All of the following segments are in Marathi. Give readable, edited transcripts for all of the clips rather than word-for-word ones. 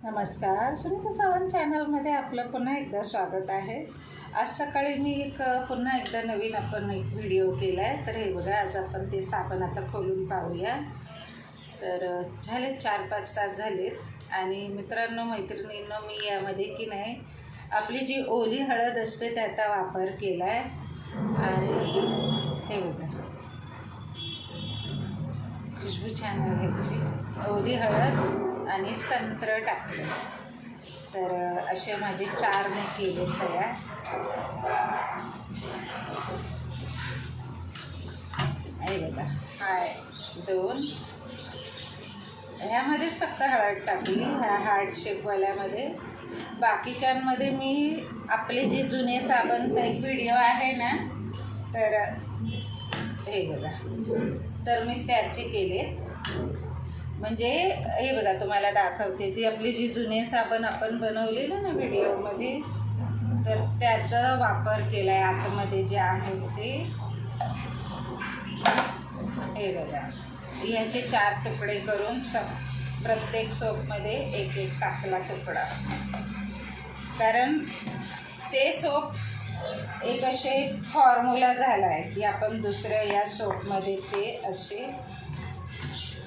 नमस्कार, सुनीता सावंत चॅनलमध्ये आपलं पुन्हा एकदा स्वागत आहे। आज सकाळी मी पुन्हा एकदा नवीन एक व्हिडिओ केला आहे। तर हे बघा, आज आपण ते साबण आता खोलून पाहूया। तर झाले 4-5 तास झालेत आणि मित्रांनो मैत्रिणींनो, मी यामध्ये की नाही आपली जी ओली हळद असते त्याचा वापर केला आहे। आणि हे बघा, खुशबू छान आहे ह्याची। ओली हळद आणि संत्र टाकलं। तर असे माझे 4 मी केले तयार। हे बघा, हाय 2 ह्यामध्येच फक्त हळद टाकली, ह्या हार्ट शेपवाल्यामध्ये। बाकीच्यांमध्ये मी आपले जे जुने साबणचा एक व्हिडिओ आहे ना, तर हे बघा, तर मी त्याचे केले। म्हणजे हे बघा, तुम्हाला दाखवते ती आपली जी जुने साबण आपण बनवलेलं ना व्हिडिओमध्ये, तर त्याचा वापर केला आहे आतमध्ये जे आहे ते। हे बघा, ह्याचे 4 तुकडे करून प्रत्येक सोपमध्ये एक टाकला तुकडा। कारण ते सोप एक असे फॉर्म्युला झाला आहे की आपण दुसऱ्या या सोपमध्ये ते असे,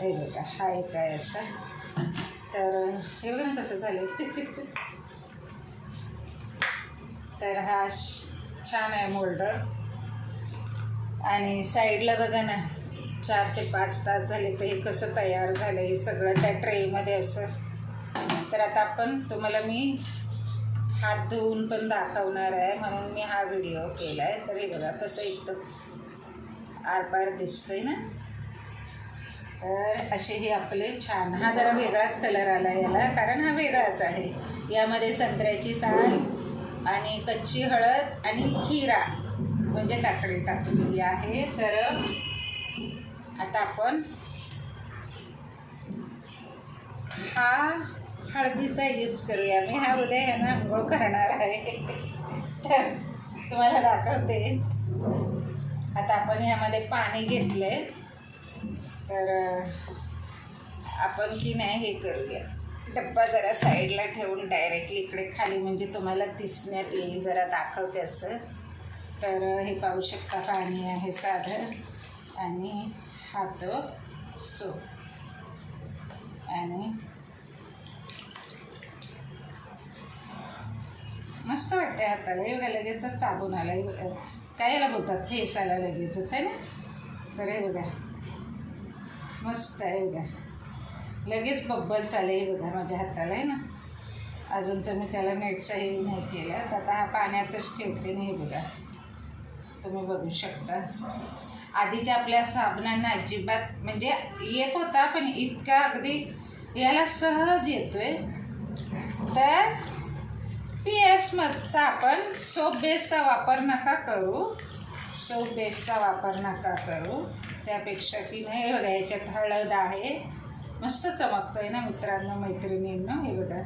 हे बघा, हा एक आहे असं। तर हे बघा ना कसं झालं। तर हा छान आहे मोल्डर। आणि साईडला बघा ना, 4 ते 5 तास झाले तर हे कसं तयार झालं हे सगळं त्या ट्रेमध्ये असं। तर आता तुम्हाला मी हात धुवून पण दाखवणार आहे, म्हणून मी हा व्हिडिओ केला आहे। तर हे बघा कसं एकदम आरपार दिसतंय ना। तर असे हे आपले छान, हा जरा वेगळाच कलर आला याला, कारण हा वेगळाच आहे। यामध्ये संत्र्याची साल आणि कच्ची हळद आणि हिरा म्हणजे काकडी टाकलेली आहे। तर आता आपण हा हळदीचा यूज करूया। मी हा उद्या ह्यांना आंघोळ करणार आहे। तर तुम्हाला दाखवते। आता आपण ह्यामध्ये पाणी घेतले, तर आपण की नाही हे करूया, डब्बा जरा साईडला ठेवून डायरेक्टली इकडे खाली, म्हणजे तुम्हाला दिसण्यात येईल, जरा दाखवते असं। तर हे पाहू शकता, पाणी आहे साधं आणि हात सोप आणि मस्त वाटते हाताला। हे बघा, लगेचच साबण आला। काय याला बोलतात, फेस आला लगेचच, आहे ना। तर हे बघा मस्त आहे बघा, लगेच बब्बल्स आले। हे बघा माझ्या हाताला, आहे ना। अजून तर मी त्याला नेटचाही नाही केला। तर आता हा पाण्यातच ठेवते। हे बघा, तुम्ही बघू शकता। आधीच्या आपल्या साबणांना अजिबात म्हणजे येत होता, पण इतका अगदी याला सहज येतोय। तर PS आपण सोप बेसचा वापर नका करू, सोप बेसचा वापर नका करू। त्यापेक्षा की नाही, हे बघा, याच्यात हळद आहे, मस्त चमकतंय ना मित्रांनो मैत्रिणींनो। हे बघा,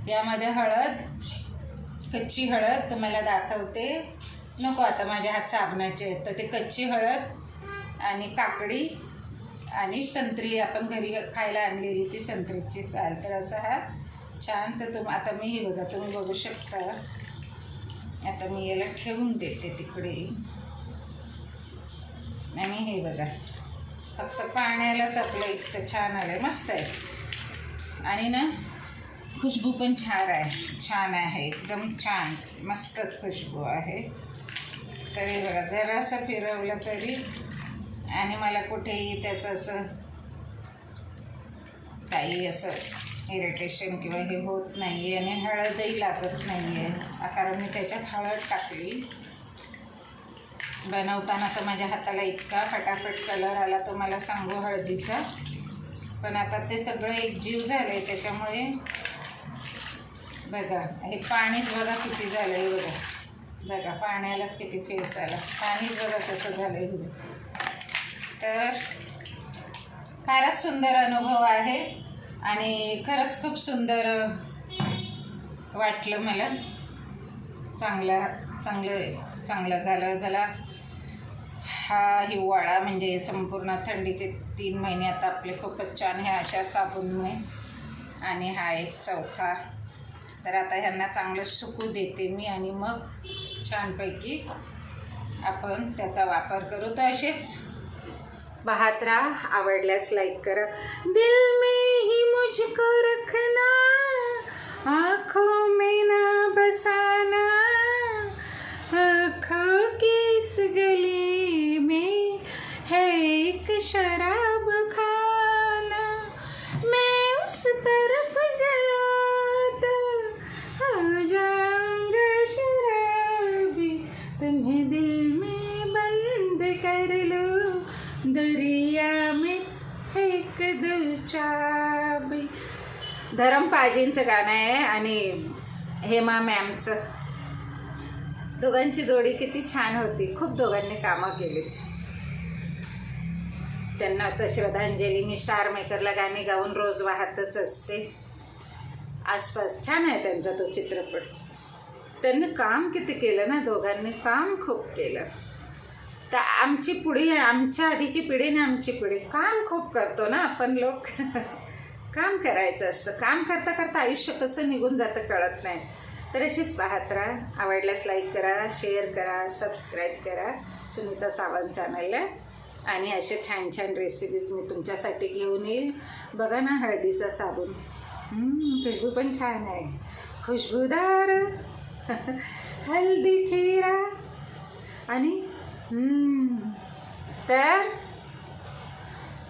यामध्ये हळद, कच्ची हळद तुम्हाला दाखवते। नको आता, माझ्या हात साबणाचे आहेत। तर ते कच्ची हळद आणि काकडी आणि संत्री, आपण घरी खायला आणलेली ती संत्रीची साल। तर असा हा छान। तर आता मी हे बघा, तुम्ही बघू शकता। आता मी याला ठेवून देते तिकडे। आणि हे बघा, फक्त पाण्यालाच आपलं इतकं छान आलं आहे, मस्त आहे। आणि ना खुशबू पण छान आहे, एकदम छान, मस्तच खुशबू आहे। तर हे बघा, जरासं फिरवलं तरी, आणि मला कुठेही त्याचं असं काही असं इरिटेशन किंवा हे होत नाही आहे, आणि हळदही लागत नाही आहे, कारण मी त्याच्यात हळद टाकली बनवताना। तर माझ्या हाताला इतका फटाफट कलर आला, तो मला सांगू हळदीचा। पण आता ते सगळं एकजीव झालं आहे, त्याच्यामुळे बघा हे पाणीच बघा किती झालं आहे। बघा पाण्यालाच किती फेस आला, पाणीच बघा कसं झालं आहे। तर फारच सुंदर अनुभव आहे आणि खरंच खूप सुंदर वाटलं मला। चांगलं झालं। हा हिवाळा म्हणजे संपूर्ण थंडीचे 3 महिने आता आपले खूपच छान ह्या अशा साबणामुळे आणि हा एक चौथा. तर आता ह्यांना चांगलं सुकू देते मी आणि मग छानपैकी आपण त्याचा वापर करू. तर असेच पाहत राहा. आवडल्यास लाईक करा. दिल में ही मुझको रखना, आँखों में ना बसाना, आँखों की इस गली में है एक शराब खाना, मैं उस तरफ गया तो हो जाऊंगा शराबी, तुम्हें दिल में बंद कर लो, दरिया में फेंक दो चाबी. धरम पाजींचं गाणं आहे आणि हेमा मॅमचं. दोघांची जोडी किती छान होती. खूप दोघांनी कामं केली. त्यांना तर श्रद्धांजली मी स्टार मेकरला गाणी गाऊन रोज वाहतच असते आसपास. छान आहे त्यांचा तो चित्रपट. त्यांनी काम किती केलं ना, दोघांनी काम खूप केलं. तर आमची पुढी, आमच्या आधीची पिढी ना आमची पिढी काम खूप करतो ना आपण लोक. काम करायचं असतं. काम करता करता आयुष्य कसं निघून जातं कळत नाही. तर अशीच पाहत राहा. आवडल्यास लाईक करा, शेअर करा, सबस्क्राईब करा सुनीता सावंत चॅनलला. आणि असे छान छान रेसिपीज मी तुमच्यासाठी घेऊन येईल. बघा ना हळदीचा साबण, खुशबू पण छान आहे, खुशबूदार हल्दी खीरा. आणि तर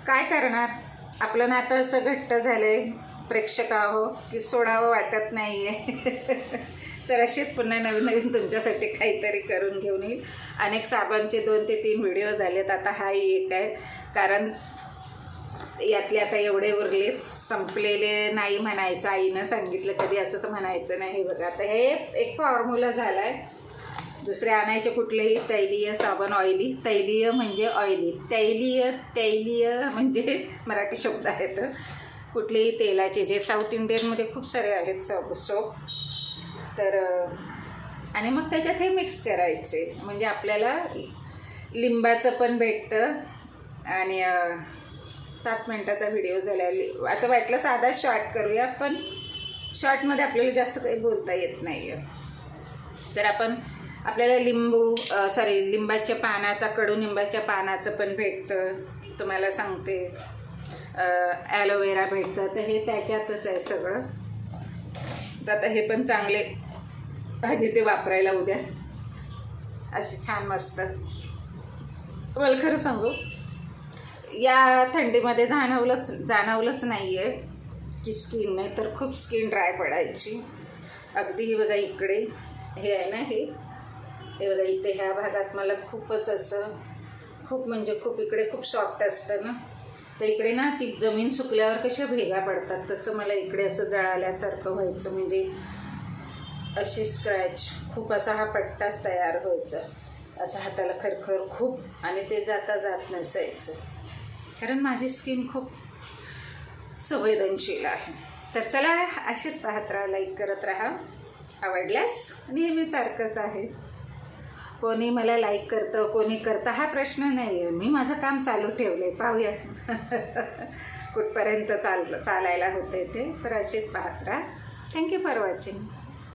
काय करणार, आपलं नातं असं घट्ट झालंय प्रेक्षकाहो की सोडावं वाटत नाही आहे. तर अशीच पुन्हा नवीन नवीन तुमच्यासाठी काहीतरी करून घेऊन येईल. अनेक साबणचे 2 ते 3 व्हिडिओ झालेत. आता हाही एक आहे, कारण यातले आता एवढे उरलेत, संपलेले नाही म्हणायचं. आईनं सांगितलं कधी असंच म्हणायचं नाही. बघा आता हे एक फॉर्म्युला झाला आहे. दुसरे आणायचे कुठलेही तैलीय साबण. ऑइली, तैलीय म्हणजे ऑइली, तैलीय म्हणजे मराठी शब्द आहेत. कुठलेही तेलाचे जे साऊथ इंडियनमध्ये खूप सारे आहेत सोप. तर आणि मग त्याच्यात हे मिक्स करायचे म्हणजे आपल्याला लिंबाचं पण भेटतं. आणि 7 मिनटाचा व्हिडिओ झाला. असं वाटलं साधा शॉर्ट करूया, पण शॉर्टमध्ये आपल्याला जास्त काही बोलता येत नाही आहे. तर आपल्याला लिंबाच्या पानाचा, कडुनिंबाच्या पानाचं पण भेटतं. तुम्हाला सांगते ॲलोवेरा भेटतं. तर हे त्याच्यातच आहे सगळं. तर आता हे पण चांगले आधी ते वापरायला उद्या असे छान मस्त. मला खरं सांगू, या थंडीमध्ये जाणवलंच नाही आहे की स्किन नाही तर खूप स्किन ड्राय पडायची. अगदी हे बघा इकडे हे आहे ना, हे बघा इथे ह्या भागात मला खूपच असं खूप म्हणजे खूप इकडे खूप सॉफ्ट असतं ना. तर इकडे ना ती जमीन सुकल्यावर कशा भेगा पडतात तसं मला इकडे असं जळाल्यासारखं व्हायचं. म्हणजे अशी स्क्रॅच खूप असा हा पट्टाच तयार व्हायचा. असं हाताला खरखर खूप. आणि ते जात नसायचं, कारण माझी स्किन खूप संवेदनशील आहे. तर चला अशीच पाहत राहा, लाईक करत राहा. आवडल्यास नेहमीसारखंच आहे. कोणी मला लाईक करतं, कोणी करतं हा प्रश्न नाही आहे. मी माझं काम चालू ठेवलं आहे. पाहूया कुठपर्यंत चालायला होते ते. तर अशीच पाहत राहा. Thank you for watching.